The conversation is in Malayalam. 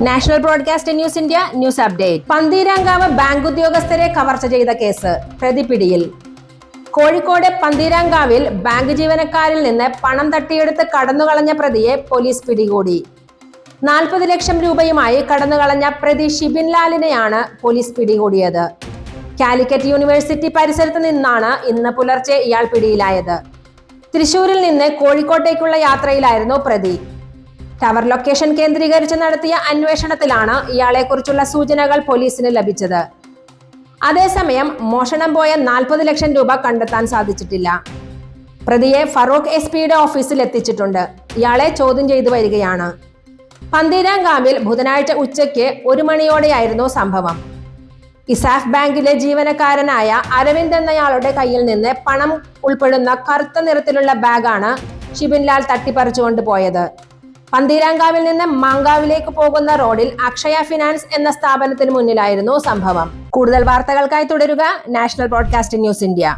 National broadcast news India news update. Pantheerankavu bank ഉദ്യോഗസ്ഥരെ കവർച്ച ചെയ്ത കേസ്, പ്രതി പിടിയിൽ. കോഴിക്കോട് പന്തീരാങ്കാവിൽ ബാങ്ക് ജീവനക്കാരിൽ നിന്ന് പണം തട്ടിയെടുത്ത് കടന്നുകളഞ്ഞ പ്രതിയെ പോലീസ് പിടികൂടി. 40 ലക്ഷം രൂപയുമായി കടന്നുകളഞ്ഞ പ്രതി ഷിബിൻ ലാലിനെയാണ് പോലീസ് പിടികൂടിയത്. കാലിക്കറ്റ് യൂണിവേഴ്സിറ്റി പരിസരത്ത് നിന്നാണ് ഇന്ന് പുലർച്ചെ ഇയാൾ പിടിയിലായത്. തൃശൂരിൽ നിന്ന് കോഴിക്കോട്ടേക്കുള്ള യാത്രയിലായിരുന്നു പ്രതി. ടവർ ലൊക്കേഷൻ കേന്ദ്രീകരിച്ച് നടത്തിയ അന്വേഷണത്തിലാണ് ഇയാളെക്കുറിച്ചുള്ള സൂചനകൾ പോലീസിന് ലഭിച്ചത്. അതേസമയം മോഷണം പോയ 40 ലക്ഷം രൂപ കണ്ടെത്താൻ സാധിച്ചിട്ടില്ല. പ്രതിയെ ഫറൂഖ് SP ഓഫീസിൽ എത്തിച്ചിട്ടുണ്ട്. ഇയാളെ ചോദ്യം ചെയ്തു വരികയാണ്. പന്തീരാങ്കാവിൽ ബുധനാഴ്ച ഉച്ചയ്ക്ക് 1 മണിയോടെയായിരുന്നു സംഭവം. ഇസാഫ് ബാങ്കിലെ ജീവനക്കാരനായ അരവിന്ദ് എന്നയാളുടെ കയ്യിൽ നിന്ന് പണം ഉൾപ്പെടുന്ന കറുത്ത നിറത്തിലുള്ള ബാഗാണ് ഷിബിൻ ലാൽ തട്ടിപ്പറിച്ചുകൊണ്ട് പോയത്. പന്തീരാങ്കാവിൽ നിന്ന് മാങ്കാവിലേക്ക് പോകുന്ന റോഡിൽ അക്ഷയ ഫിനാൻസ് എന്ന സ്ഥാപനത്തിന് മുന്നിലായിരുന്നു സംഭവം. കൂടുതൽ വാർത്തകൾക്കായി തുടരുക നാഷണൽ ബ്രോഡ്കാസ്റ്റ് ന്യൂസ് ഇന്ത്യ.